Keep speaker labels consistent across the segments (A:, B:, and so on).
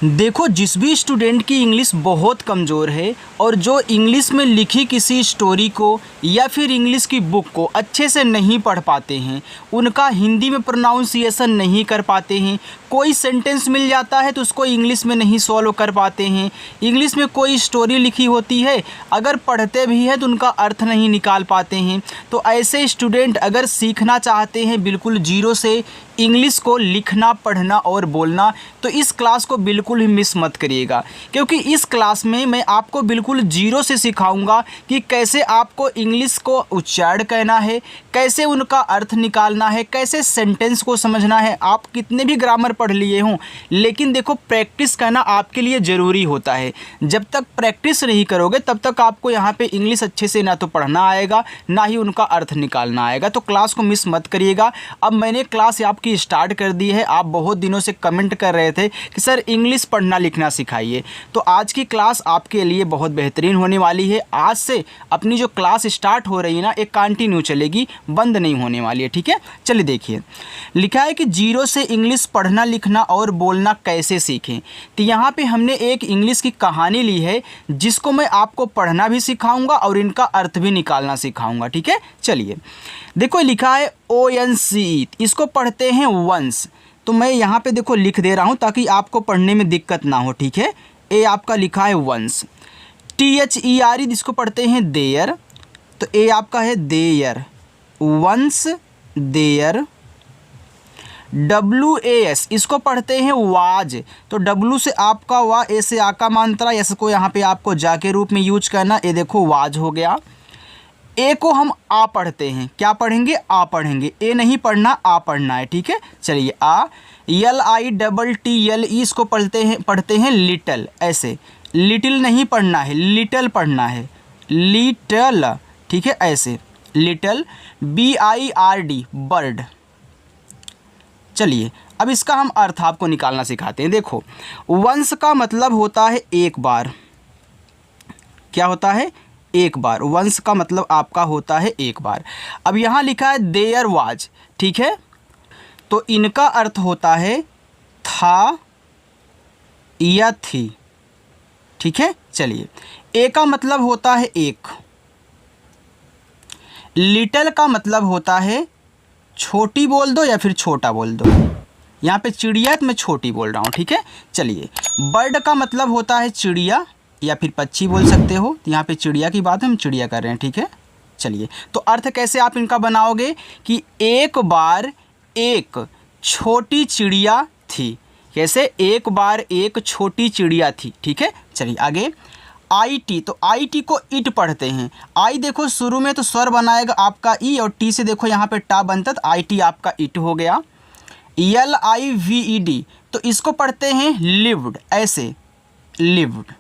A: देखो, जिस भी स्टूडेंट की इंग्लिश बहुत कमज़ोर है और जो इंग्लिश में लिखी किसी स्टोरी को या फिर इंग्लिश की बुक को अच्छे से नहीं पढ़ पाते हैं, उनका हिंदी में प्रोनाउंसिएशन नहीं कर पाते हैं, कोई सेंटेंस मिल जाता है तो उसको इंग्लिश में नहीं सॉल्व कर पाते हैं, इंग्लिश में कोई स्टोरी लिखी होती है अगर पढ़ते भी हैं तो उनका अर्थ नहीं निकाल पाते हैं, तो ऐसे स्टूडेंट अगर सीखना चाहते हैं बिल्कुल जीरो से इंग्लिश को लिखना, पढ़ना और बोलना, तो इस क्लास को बिल्कुल ही मिस मत करिएगा, क्योंकि इस क्लास में मैं आपको बिल्कुल जीरो से सिखाऊंगा कि कैसे आपको इंग्लिश को उच्चारण करना है, कैसे उनका अर्थ निकालना है, कैसे सेंटेंस को समझना है। आप कितने भी ग्रामर पढ़ लिए हों, लेकिन देखो प्रैक्टिस करना आपके लिए ज़रूरी होता है। जब तक प्रैक्टिस नहीं करोगे तब तक आपको यहाँ पे इंग्लिश अच्छे से ना तो पढ़ना आएगा, ना ही उनका अर्थ निकालना आएगा। तो क्लास को मिस मत करिएगा। अब मैंने क्लास आपकी स्टार्ट कर दी है। आप बहुत दिनों से कमेंट कर रहे थे कि सर इंग्लिश पढ़ना लिखना सिखाइए, तो आज की क्लास आपके लिए बहुत बेहतरीन होने वाली है। आज से अपनी जो क्लास स्टार्ट हो रही है ना, एक कंटिन्यू चलेगी, बंद नहीं होने वाली है, ठीक है। चलिए देखिए, लिखा है कि जीरो से इंग्लिश पढ़ना, लिखना और बोलना कैसे सीखें। तो यहाँ पे हमने एक इंग्लिश की कहानी ली है जिसको मैं आपको पढ़ना भी सिखाऊंगा और इनका अर्थ भी निकालना सिखाऊंगा, ठीक है। चलिए देखो, लिखा है ONCE, इसको पढ़ते हैं वंस। तो मैं यहाँ पे देखो लिख दे रहा हूँ ताकि आपको पढ़ने में दिक्कत ना हो, ठीक है। ए आपका लिखा है वंस। THERE जिसको पढ़ते हैं देयर, तो ए आपका है देयर, वंस देयर। WAS इसको पढ़ते हैं वाज, तो W से आपका वा, ए से आ का मात्रा, एस को यहाँ पे आपको जा के रूप में यूज करना, ये देखो वाज हो गया। ए को हम आ पढ़ते हैं, क्या पढ़ेंगे? आ पढ़ेंगे। ए नहीं पढ़ना, आ पढ़ना है, ठीक है। चलिए आ, LITTLE इसको पढ़ते हैं लिटल, ऐसे लिटिल नहीं पढ़ना है, लिटल पढ़ना है, लिटल, ठीक है, ऐसे लिटल। BIRD bird. चलिए अब इसका हम अर्थ आपको निकालना सिखाते हैं। देखो, वंस का मतलब होता है एक बार। क्या होता है? एक बार। वंस का मतलब आपका होता है एक बार। अब यहाँ लिखा है देयर वाज, ठीक है, तो इनका अर्थ होता है था या थी, ठीक है। चलिए, ए का मतलब होता है एक, लिटल का मतलब होता है छोटी बोल दो या फिर छोटा बोल दो, यहाँ पे चिड़िया तो मैं छोटी बोल रहा हूँ, ठीक है। चलिए, बर्ड का मतलब होता है चिड़िया या फिर पक्षी बोल सकते हो, तो यहाँ पे चिड़िया की बात हम चिड़िया कर रहे हैं, ठीक है। चलिए, तो अर्थ कैसे आप इनका बनाओगे कि एक बार एक छोटी चिड़िया थी। कैसे? एक बार एक छोटी चिड़िया थी, ठीक है। चलिए आगे, IT, तो IT को इट पढ़ते हैं। आई देखो शुरू में तो स्वर बनाएगा आपका ई, और टी से देखो यहाँ पे टा बनता, तो IT आपका इट हो गया। LIVED, तो इसको पढ़ते हैं लिव्ड, ऐसे लिव्ड,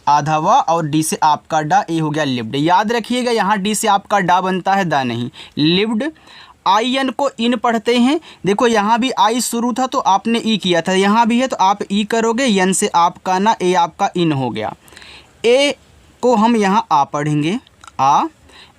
A: आधा वा और डी से आपका डा, ए हो गया लिव्ड। याद रखिएगा यहाँ डी से आपका डा बनता है, दा नहीं, लिव्ड। IN को इन पढ़ते हैं। देखो यहाँ भी आई शुरू था तो आपने ई किया था, यहाँ भी है तो आप ई करोगे, यन से आपका ना, ए आपका इन हो गया। ए को हम यहाँ आ पढ़ेंगे, आ।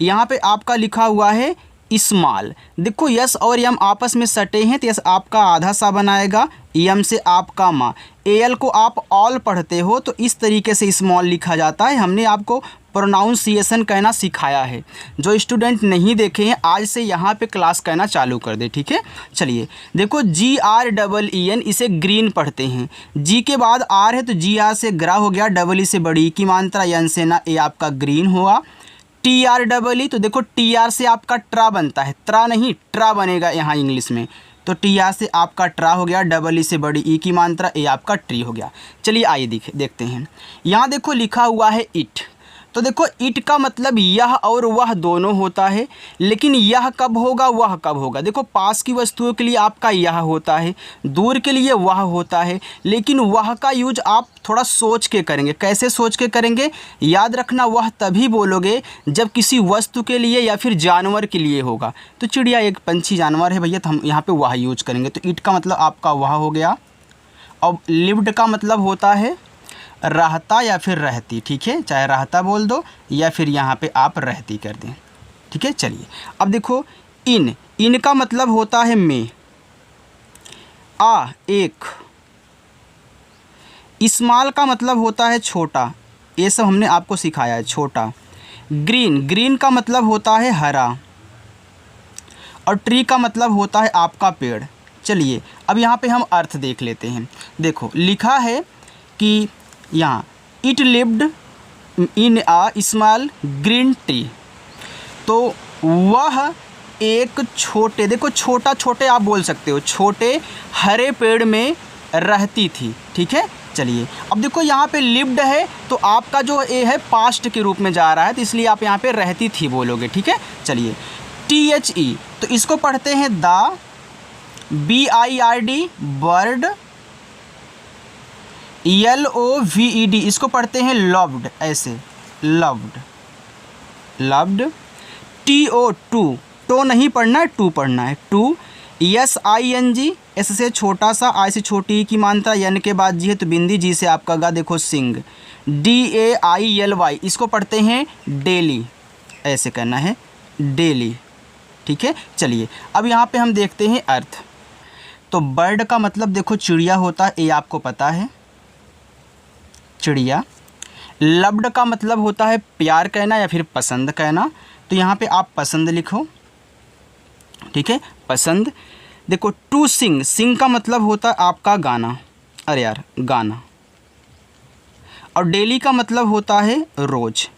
A: यहाँ पे आपका लिखा हुआ है स्मॉल। देखो यस और यम आपस में सटे हैं, तो यस आपका आधा सा बनाएगा, यम से आपका माँ। AL को आप ऑल पढ़ते हो तो इस तरीके से स्मॉल लिखा जाता है। हमने आपको प्रोनाउंसिएशन कहना सिखाया है। जो स्टूडेंट नहीं देखे हैं आज से यहाँ पे क्लास कहना चालू कर दे, ठीक है। चलिए देखो, GREEN, इसे ग्रीन पढ़ते हैं। जी के बाद आर है तो GR से ग्रा हो गया, डबल ई से बड़ी की मात्रा, यन से ना, ए आपका ग्रीन हुआ। TREE, तो देखो TR से आपका ट्रा बनता है, त्रा नहीं ट्रा बनेगा यहाँ इंग्लिश में, तो TR से आपका ट्रा हो गया, डबल ई से बड़ी ई की मात्रा, ए आपका ट्री हो गया। चलिए आइए देखते हैं। यहाँ देखो लिखा हुआ है इट, तो देखो इट का मतलब यह और वह दोनों होता है, लेकिन यह कब होगा, वह कब होगा। देखो पास की वस्तुओं के लिए आपका यह होता है, दूर के लिए वह होता है, लेकिन वह का यूज आप थोड़ा सोच के करेंगे। कैसे सोच के करेंगे? याद रखना, वह तभी बोलोगे जब किसी वस्तु के लिए या फिर जानवर के लिए होगा। तो चिड़िया एक पंछी जानवर है भैया, तो हम यहाँ पे वह यूज करेंगे। तो इट का मतलब आपका वह हो गया। और लिव्ड का मतलब होता है रहता या फिर रहती, ठीक है, चाहे रहता बोल दो या फिर यहाँ पे आप रहती कर दें, ठीक है। चलिए अब देखो, इन का मतलब होता है में, आ एक, स्मॉल का मतलब होता है छोटा, ये सब हमने आपको सिखाया है, छोटा। ग्रीन, ग्रीन का मतलब होता है हरा, और ट्री का मतलब होता है आपका पेड़। चलिए अब यहाँ पे हम अर्थ देख लेते हैं। देखो लिखा है कि यहाँ it lived in a small green tree, तो वह एक छोटे, देखो छोटा, छोटे आप बोल सकते हो, छोटे हरे पेड़ में रहती थी। ठीक है, चलिए अब देखो यहाँ पे लिव्ड है तो आपका जो ए है पास्ट के रूप में जा रहा है, तो इसलिए आप यहाँ पे रहती थी बोलोगे। ठीक है, चलिए THE, तो इसको पढ़ते हैं द, BIRD बर्ड, LOVED इसको पढ़ते हैं लव्ड, ऐसे लव्ड, लव्ड। TO टू, तो नहीं पढ़ना है, टू पढ़ना है, टू। SING, एस से छोटा सा, आई से छोटी की मात्रा, एन के बाद जी है तो बिंदी, जी से आपका गा, देखो सिंग। DAILY इसको पढ़ते हैं डेली, ऐसे करना है डेली। ठीक है, चलिए अब यहाँ पे हम देखते हैं अर्थ। तो बर्ड का मतलब देखो चिड़िया होता है, ये आपको पता है, चिड़िया। लव्ड का मतलब होता है प्यार कहना या फिर पसंद कहना, तो यहाँ पे आप पसंद लिखो। ठीक है, पसंद। देखो टू सिंग, सिंग का मतलब होता है आपका गाना, अरे यार गाना, और डेली का मतलब होता है रोज।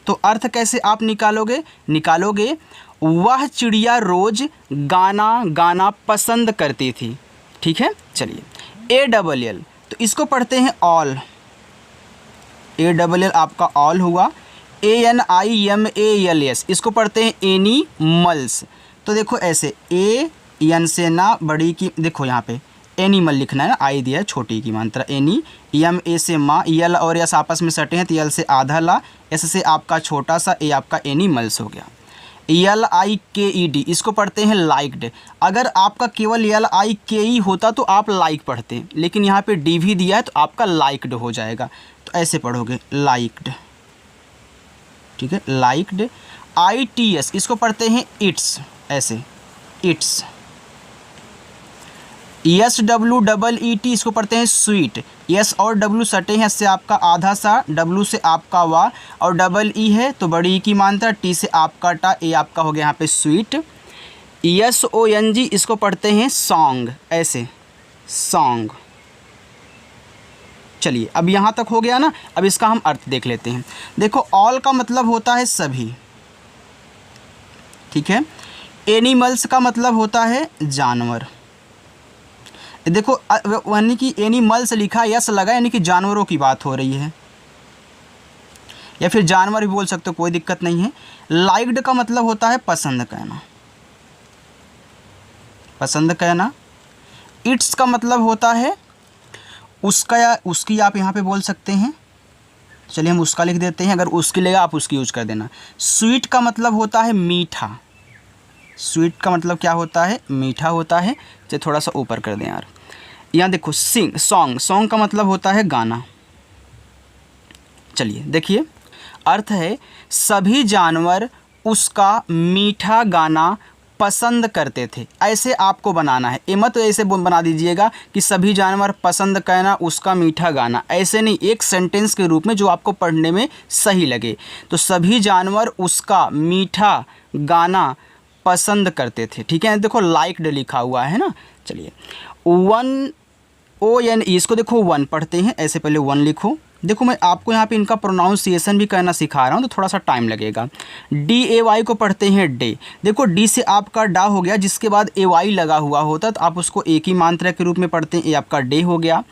A: तो अर्थ कैसे आप निकालोगे, वह चिड़िया रोज गाना गाना पसंद करती थी। ठीक है, चलिए ALL, तो इसको पढ़ते हैं ऑल, ALL आपका ऑल हुआ। ANIMALS इसको पढ़ते हैं एनिमल्स, तो देखो ऐसे एन से ना बड़ी की, देखो यहाँ पे एनिमल लिखना है ना, आई दिया है छोटी की मात्रा, एनी, MA से माँ, यल और यस आपस में सटे हैं तो यल से आधा ला, एस से आपका छोटा सा, ए आपका एनिमल्स हो गया। LIKED इसको पढ़ते हैं लाइक्ड, अगर आपका केवल LIKE होता तो आप लाइक पढ़ते, लेकिन यहाँ पे डी भी दिया है तो आपका लाइक्ड हो जाएगा, तो ऐसे पढ़ोगे लाइक्ड। ठीक है, लाइक्ड। ITS इसको पढ़ते हैं इट्स, ऐसे इट्स। SWEET इसको पढ़ते हैं स्वीट, S और W सटे हैं, इससे आपका आधा सा, W से आपका वा, और EE है तो बड़ी की मात्रा, T से आपका टा, ए आपका हो गया यहाँ पे स्वीट। SONG इसको पढ़ते हैं सॉन्ग, ऐसे सॉन्ग। चलिए अब यहाँ तक हो गया ना, अब इसका हम अर्थ देख लेते हैं। देखो ऑल का मतलब होता है सभी, ठीक है। एनिमल्स का मतलब होता है जानवर, देखो यानी कि एनिमल्स लिखा यस लगा, यानी कि जानवरों की बात हो रही है, या फिर जानवर भी बोल सकते हो, कोई दिक्कत नहीं है। लाइक्ड का मतलब होता है पसंद कहना, पसंद कहना। इट्स का मतलब होता है उसका या उसकी, आप यहाँ पे बोल सकते हैं, चलिए हम उसका लिख देते हैं, अगर उसकी लेगा आप उसकी यूज कर देना। स्वीट का मतलब होता है मीठा, स्वीट का मतलब क्या होता है, मीठा होता है। चलिए थोड़ा सा ऊपर कर दें यार, यहाँ देखो सिंग, सॉन्ग, सॉन्ग का मतलब होता है गाना। चलिए देखिए अर्थ है सभी जानवर उसका मीठा गाना पसंद करते थे, ऐसे आपको बनाना है। ये मत ऐसे बना दीजिएगा कि सभी जानवर पसंद करना उसका मीठा गाना, ऐसे नहीं, एक सेंटेंस के रूप में जो आपको पढ़ने में सही लगे। तो सभी जानवर उसका मीठा गाना पसंद करते थे, ठीक है। देखो लाइक्ड लिखा हुआ है ना। चलिए ONE इसको देखो वन पढ़ते हैं, ऐसे पहले वन लिखो। देखो मैं आपको यहाँ पे इनका प्रोनाउंसिएशन भी करना सिखा रहा हूँ, तो थोड़ा सा टाइम लगेगा। DAY को पढ़ते हैं डे, देखो डी से आपका डा हो गया, जिसके बाद AY लगा हुआ होता तो आप उसको एक ही मात्रा के रूप में पढ़ते हैं, ये आपका डे हो गया।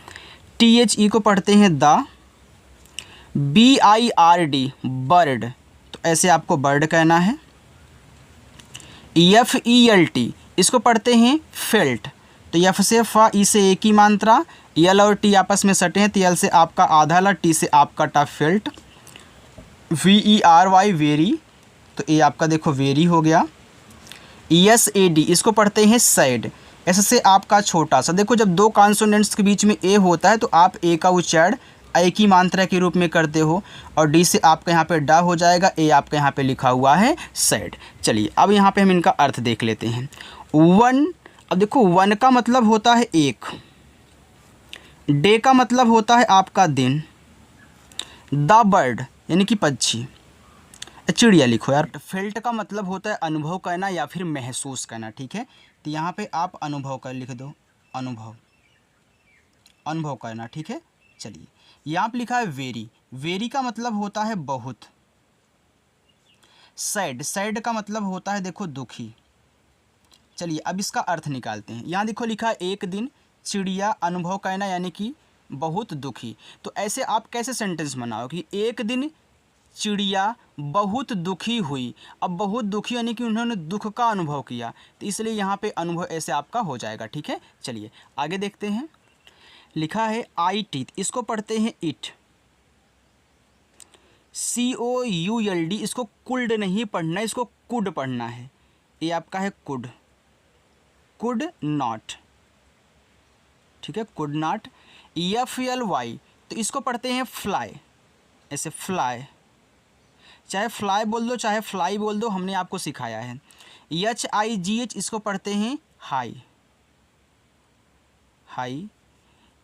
A: THE को पढ़ते हैं द। BIRD बर्ड, तो ऐसे आपको बर्ड कहना है। FELT इसको पढ़ते हैं फेल्ट, तो एफ से फा, ई से एक ही मात्रा, यल और टी आपस में सटे हैं तो यल से आपका आधा ला, टी से आपका टा फेल्ट। VERY वेरी, तो ये आपका देखो वेरी हो गया। ESAD इसको पढ़ते हैं सैड, ऐसे से आपका छोटा सा। देखो जब दो कॉन्सोनेंट्स के बीच में ए होता है तो आप ए का उच्चारण ए की मात्रा के रूप में करते हो, और डी से आपका यहाँ पे डा हो जाएगा, ए आपका यहाँ पे लिखा हुआ है सैड। चलिए अब यहाँ पे हम इनका अर्थ देख लेते हैं। वन, अब देखो वन का मतलब होता है एक, डे का मतलब होता है आपका दिन। द बर्ड यानी कि पक्षी, चिड़िया लिखो यार। फेल्ट का मतलब होता है अनुभव करना या फिर महसूस करना, ठीक है। तो यहाँ पे आप अनुभव कर लिख दो, अनुभव, अनुभव करना, ठीक है। चलिए यहाँ पे लिखा है वेरी, वेरी का मतलब होता है बहुत। सैड, सैड का मतलब होता है देखो दुखी। चलिए अब इसका अर्थ निकालते हैं। यहाँ देखो लिखा है एक दिन, चिड़िया, अनुभव करना यानी कि बहुत दुखी। तो ऐसे आप कैसे सेंटेंस बनाओ कि एक दिन चिड़िया बहुत दुखी हुई। अब बहुत दुखी यानी कि उन्होंने दुख का अनुभव किया, तो इसलिए यहाँ पे अनुभव ऐसे आपका हो जाएगा, ठीक है। चलिए आगे देखते हैं। लिखा है आई टीथ, इसको पढ़ते हैं इट, COULD, इसको कुल्ड नहीं पढ़ना है, इसको कुड पढ़ना है। ये आपका है कुड, कुड नॉट, ठीक है, कुड नॉट। FLY, तो इसको पढ़ते हैं फ्लाई, ऐसे फ्लाई, चाहे फ्लाई बोल दो चाहे फ्लाई बोल दो, हमने आपको सिखाया है। HIGH, इसको पढ़ते हैं हाई, हाई।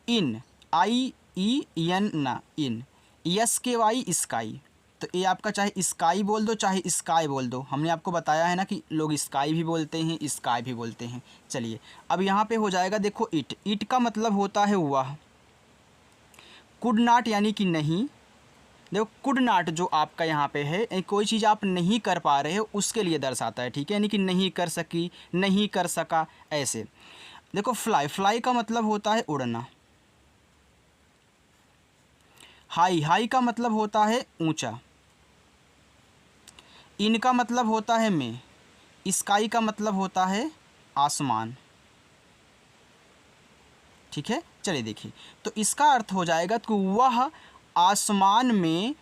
A: इन, IEN ना, इन। SKY, स्काई, तो ये आपका चाहे स्काई बोल दो चाहे स्काई बोल दो, हमने आपको बताया है ना कि लोग स्काई भी बोलते हैं, स्काई भी बोलते हैं। चलिए अब यहाँ पे हो जाएगा देखो इट, इट का मतलब होता है वह। कुड नॉट यानी कि नहीं, देखो कुड नॉट जो आपका यहाँ पे है, कोई चीज़ आप नहीं कर पा रहे हो उसके लिए दर्शाता है, ठीक है, यानी कि नहीं कर सकी, नहीं कर सका, ऐसे। देखो फ्लाई, फ्लाई का मतलब होता है उड़ना। हाई, हाई का मतलब होता है ऊंचा। इनका मतलब होता है में। स्काई का मतलब होता है आसमान, ठीक है। चलिए देखिए, तो इसका अर्थ हो जाएगा कि वह आसमान में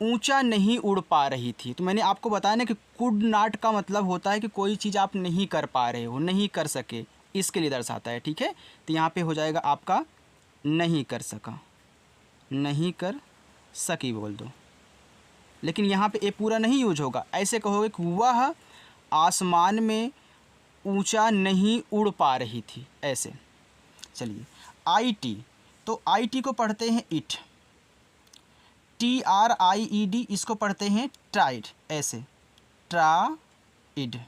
A: ऊंचा नहीं उड़ पा रही थी। तो मैंने आपको बताया ना कि कुड नॉट का मतलब होता है कि कोई चीज़ आप नहीं कर पा रहे हो, नहीं कर सके, इसके लिए दर्शाता है, ठीक है। तो यहाँ पे हो जाएगा आपका नहीं कर सका, नहीं कर सकी बोल दो, लेकिन यहाँ पे ये पूरा नहीं यूज होगा। ऐसे कहोगे कि वह आसमान में ऊंचा नहीं उड़ पा रही थी, ऐसे। चलिए IT, तो IT को पढ़ते हैं इट, TRIED, इसको पढ़ते हैं ट्राइड, ऐसे, ट्राइड।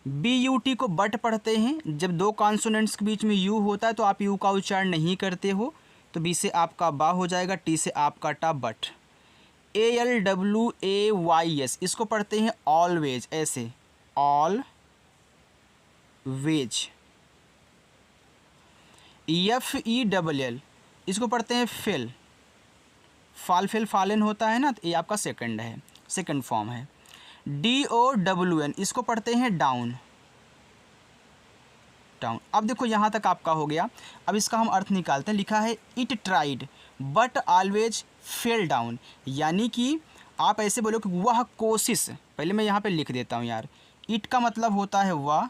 A: BUT को बट पढ़ते हैं, जब दो कॉन्सोनेंट्स के बीच में यू होता है तो आप यू का उच्चारण नहीं करते हो, तो बी से आपका बा हो जाएगा, टी से आपका टा, बट। ALWAYS, इसको पढ़ते हैं ऑलवेज, ऐसे, ऑल वेज। FELL, इसको पढ़ते हैं फिल, फाल फिल फालन होता है ना, तो ये आपका सेकंड है, सेकंड फॉर्म है। DOWN, इसको पढ़ते हैं डाउन, डाउन। अब देखो यहाँ तक आपका हो गया। अब इसका हम अर्थ निकालते हैं। लिखा है it tried but always fell down, यानी कि आप ऐसे बोलो कि वह कोशिश, पहले मैं यहाँ पे लिख देता हूँ यार। इट का मतलब होता है वह,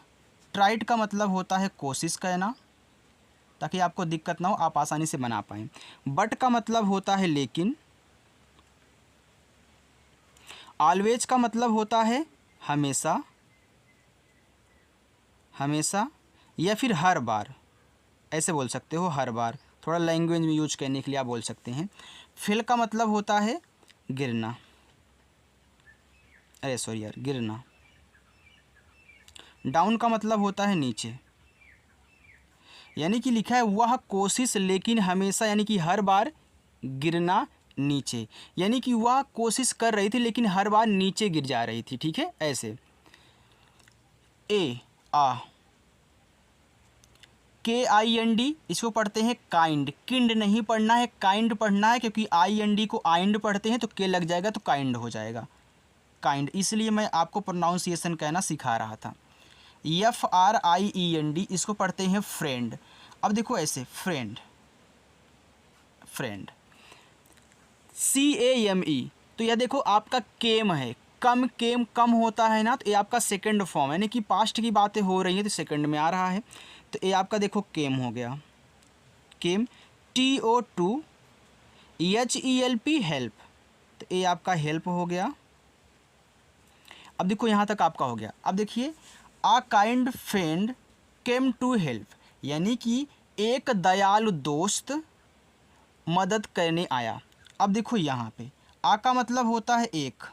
A: ट्राइड का मतलब होता है कोशिश करना, ताकि आपको दिक्कत ना हो, आप आसानी से बना पाएँ। बट का मतलब होता है लेकिन। ऑलवेज का मतलब होता है हमेशा, हमेशा या फिर हर बार, ऐसे बोल सकते हो, हर बार, थोड़ा लैंग्वेज में यूज करने के लिए आप बोल सकते हैं। फेल का मतलब होता है गिरना, अरे सॉरी यार, गिरना। डाउन का मतलब होता है नीचे, यानी कि लिखा है वह कोशिश लेकिन हमेशा, यानी कि हर बार गिरना नीचे, यानी कि वह कोशिश कर रही थी लेकिन हर बार नीचे गिर जा रही थी, ठीक है, ऐसे। KIND, इसको पढ़ते हैं काइंड, किंड नहीं पढ़ना है, काइंड पढ़ना है, क्योंकि IND को आइंड पढ़ते हैं तो के लग जाएगा तो काइंड हो जाएगा, काइंड, इसलिए मैं आपको प्रोनाउंसिएशन कहना सिखा रहा था। FRIEND, इसको पढ़ते हैं फ्रेंड। अब देखो ऐसे, फ्रेंड, फ्रेंड। CAME, तो यह देखो आपका केम है, कम, केम कम होता है ना, तो ये आपका सेकंड फॉर्म है, यानी कि पास्ट की बातें हो रही हैं तो सेकंड में आ रहा है, तो ये आपका देखो केम हो गया, केम। TO2 HELP, हेल्प, तो ये आपका हेल्प हो गया। अब देखो यहाँ तक आपका हो गया। अब देखिए, a kind friend came to help, यानी कि एक दयालु दोस्त मदद करने आया। अब देखो यहाँ पे आ का मतलब होता है एक,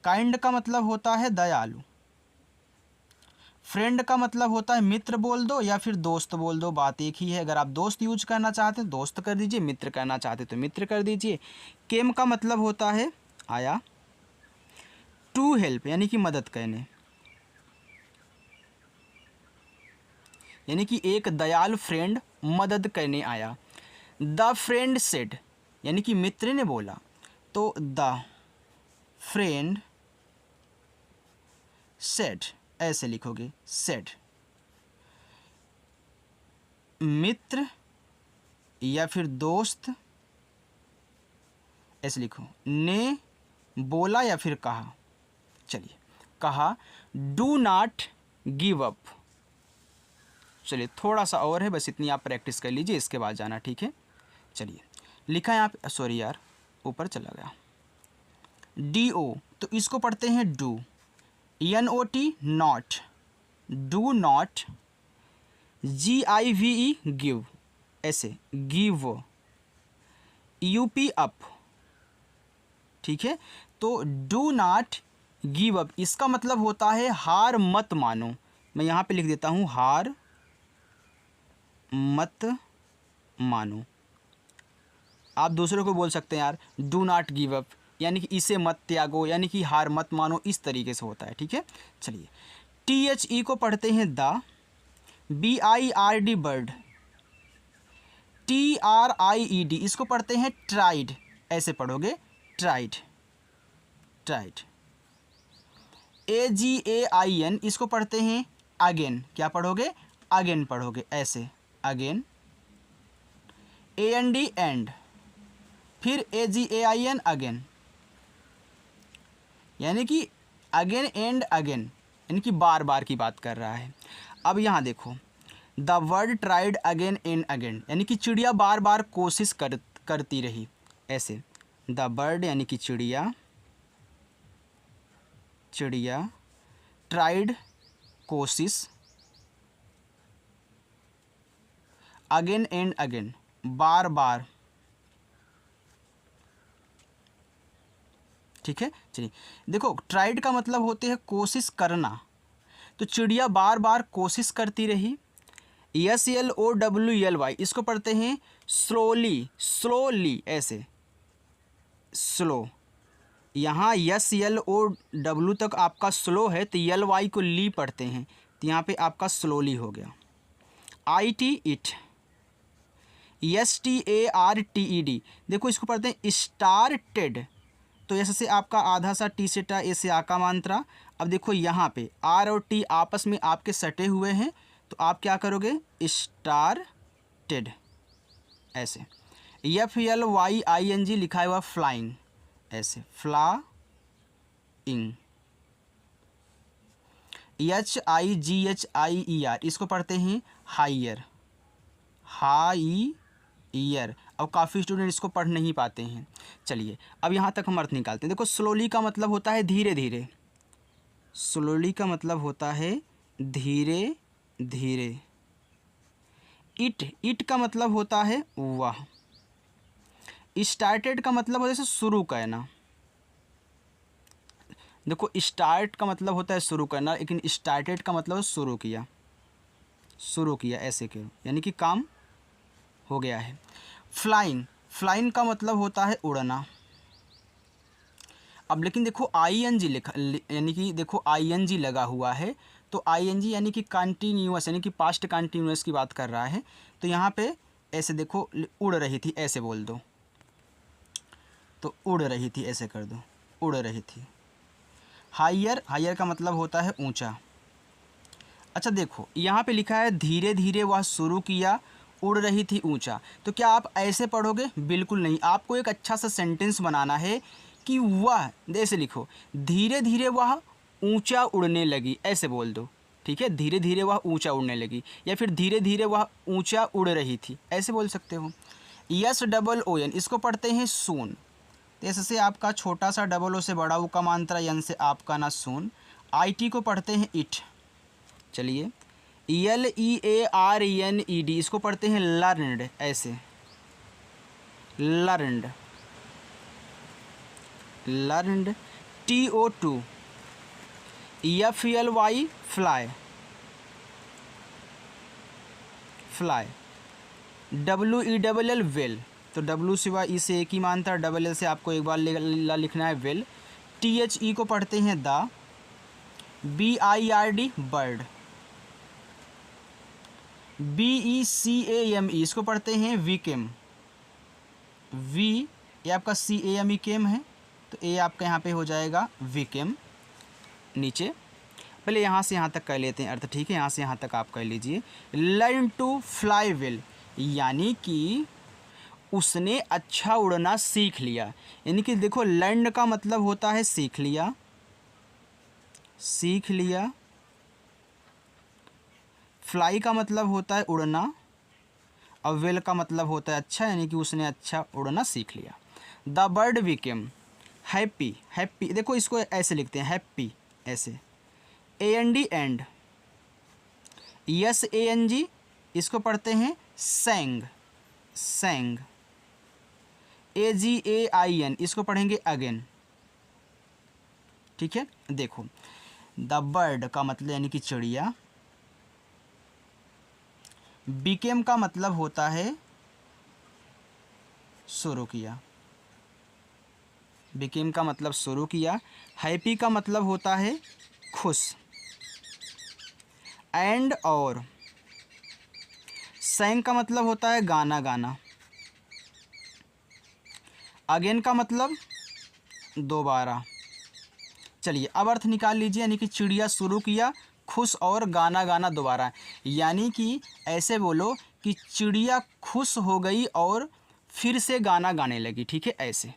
A: काइंड का मतलब होता है दयालु, फ्रेंड का मतलब होता है मित्र बोल दो या फिर दोस्त बोल दो, बात एक ही है। अगर आप दोस्त यूज करना चाहते हैं दोस्त कर दीजिए, मित्र करना चाहते तो मित्र कर दीजिए। केम का मतलब होता है आया। टू हेल्प यानी कि मदद करने, यानी कि एक दयालु फ्रेंड मदद करने आया। द फ्रेंड सेड यानी कि मित्र ने बोला, तो द फ्रेंड सेड ऐसे लिखोगे, सेड। मित्र या फिर दोस्त ऐसे लिखो, ने बोला या फिर कहा। चलिए, कहा डू नॉट गिव अप। चलिए थोड़ा सा और है, बस इतनी आप प्रैक्टिस कर लीजिए, इसके बाद जाना, ठीक है। चलिए, लिखा है यहाँ पे, सॉरी यार ऊपर चला गया, डी ओ, तो इसको पढ़ते हैं do. N O T not, do not. G I V E give ऐसे, गिव। यू पी अप, ठीक है। तो डू नॉट गिव अप इसका मतलब होता है हार मत मानो। मैं यहाँ पे लिख देता हूँ, हार मत मानो। आप दूसरों को बोल सकते हैं यार डू नॉट गिव अप, यानी कि इसे मत त्यागो, यानी कि हार मत मानो, इस तरीके से होता है, ठीक है। चलिए, टी एच ई को पढ़ते हैं the, B I R D bird, T R I E D इसको पढ़ते हैं ट्राइड, ऐसे पढ़ोगे tried, tried. A G A I N इसको पढ़ते हैं अगेन, क्या पढ़ोगे, अगेन पढ़ोगे, ऐसे again. A N D and, फिर A G A I N again, यानी कि अगेन एंड अगेन, यानी कि बार बार की बात कर रहा है। अब यहाँ देखो, the word tried again and again, यानी कि चिड़िया बार बार कोशिश करती रही, ऐसे। द बर्ड यानी कि चिड़िया, चिड़िया, ट्राइड कोशिश, अगेन एंड अगेन बार बार, ठीक है। चलिए देखो, ट्राइड का मतलब होते हैं कोशिश करना, तो चिड़िया बार बार कोशिश करती रही। S L O W L Y इसको पढ़ते हैं स्लोली, स्लोली ऐसे, स्लो। यहाँ एस एल ओ डब्ल्यू तक आपका स्लो है, तो एल वाई को ली पढ़ते हैं, तो यहाँ पे आपका स्लोली हो गया। I T it, S T A R T E D देखो इसको पढ़ते हैं स्टार्टेड, तो ऐसे से आपका आधा सा टी से टा, ऐसे आ का मात्रा। अब देखो यहाँ पे आर और टी आपस में आपके सटे हुए हैं, तो आप क्या करोगे, स्टार्टेड ऐसे। F L Y I N G लिखा हुआ फ्लाइंग, ऐसे flying. H I G H E R आर इसको पढ़ते हैं हाइयर, हाई ईयर। अब काफ़ी स्टूडेंट इसको पढ़ नहीं पाते हैं। चलिए अब यहाँ तक हम अर्थ निकालते हैं। देखो, स्लोली का मतलब होता है धीरे धीरे, स्लोली का मतलब होता है धीरे धीरे। इट का मतलब होता है वह। स्टार्टेड का मतलब होता है शुरू करना। देखो, स्टार्ट का मतलब होता है शुरू करना, लेकिन स्टार्टेड का मतलब शुरू किया, शुरू किया ऐसे क्यों, यानी कि काम हो गया है। फ्लाइंग, फ्लाइंग का मतलब होता है उड़ना। अब लेकिन देखो आई एन जी लिखा, यानी कि देखो आई एन जी लगा हुआ है, तो आई एन जी यानी कि कंटिन्यूअस, यानी कि पास्ट कंटिन्यूअस की बात कर रहा है। तो यहाँ पे ऐसे देखो, उड़ रही थी ऐसे बोल दो, तो उड़ रही थी ऐसे कर दो, उड़ रही थी। हाइयर, हाइयर का मतलब होता है ऊंचा। अच्छा देखो, यहाँ पे लिखा है धीरे धीरे वह शुरू किया, उड़ रही थी ऊंचा, तो क्या आप ऐसे पढ़ोगे, बिल्कुल नहीं। आपको एक अच्छा सा सेंटेंस बनाना है कि वह, ऐसे लिखो, धीरे धीरे वह ऊंचा उड़ने लगी, ऐसे बोल दो, ठीक है। धीरे धीरे वह ऊंचा उड़ने लगी, या फिर धीरे धीरे वह ऊंचा उड़ रही थी, ऐसे बोल सकते हो। यस डबल ओ एन इसको पढ़ते हैं सून, तो ऐसे से आपका छोटा सा डबल ओ से बड़ा ऊ का मात्रा, एन से आपका ना सून। आई टी को पढ़ते हैं इट। चलिए, LEARNED, इसको पढ़ते हैं लर्नड, ऐसे learned, learned. TO2 FLY, fly, fly. WELL, well, तो W सिवा ई से एक ही मानता है, डबल एल से आपको एक बार लिखना है वेल। THE को पढ़ते हैं द। BIRD, bird. BECAME, इसको पढ़ते हैं वीकेम। V ये आपका CAME केम है, तो ए आपका यहाँ पे हो जाएगा वीकेम। नीचे पहले यहाँ से यहाँ तक कर लेते हैं अर्थ, ठीक है, यहाँ से यहाँ तक आप कर लीजिए। लर्न टू फ्लाई वेल, यानी कि उसने अच्छा उड़ना सीख लिया। यानी कि देखो, लर्न का मतलब होता है सीख लिया, सीख लिया। फ्लाई का मतलब होता है उड़ना, और वेल का मतलब होता है अच्छा, यानी कि उसने अच्छा उड़ना सीख लिया। The bird became happy, happy देखो इसको ऐसे लिखते हैं हैप्पी, ऐसे। AND, and. SANG, इसको पढ़ते हैं सेंग, सेंग। AGAIN, इसको पढ़ेंगे अगेन, ठीक है। देखो, द बर्ड का मतलब यानी कि चिड़िया, बिकेम का मतलब होता है शुरू किया, बिकेम का मतलब शुरू किया। हैप्पी का मतलब होता है खुश। एंड और सैंग का मतलब होता है गाना गाना। अगेन का मतलब दोबारा। चलिए अब अर्थ निकाल लीजिए, यानी कि चिड़िया शुरू किया, खुश और गाना गाना दोबारा। यानी कि ऐसे बोलो कि चिड़िया खुश हो गई और फिर से गाना गाने लगी, ठीक है, ऐसे।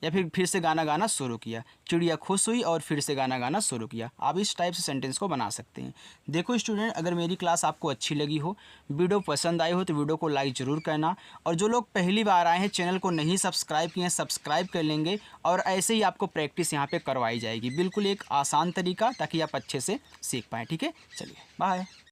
A: या फिर से गाना गाना शुरू किया, चिड़िया खुश हुई और फिर से गाना गाना शुरू किया। आप इस टाइप से सेंटेंस को बना सकते हैं। देखो स्टूडेंट, अगर मेरी क्लास आपको अच्छी लगी हो, वीडियो पसंद आई हो, तो वीडियो को लाइक ज़रूर करना। और जो लोग पहली बार आए हैं, चैनल को नहीं सब्सक्राइब किए हैं, सब्सक्राइब कर लेंगे। और ऐसे ही आपको प्रैक्टिस यहाँ पर करवाई जाएगी, बिल्कुल एक आसान तरीका, ताकि आप अच्छे से सीख पाएँ, ठीक है। चलिए बाय।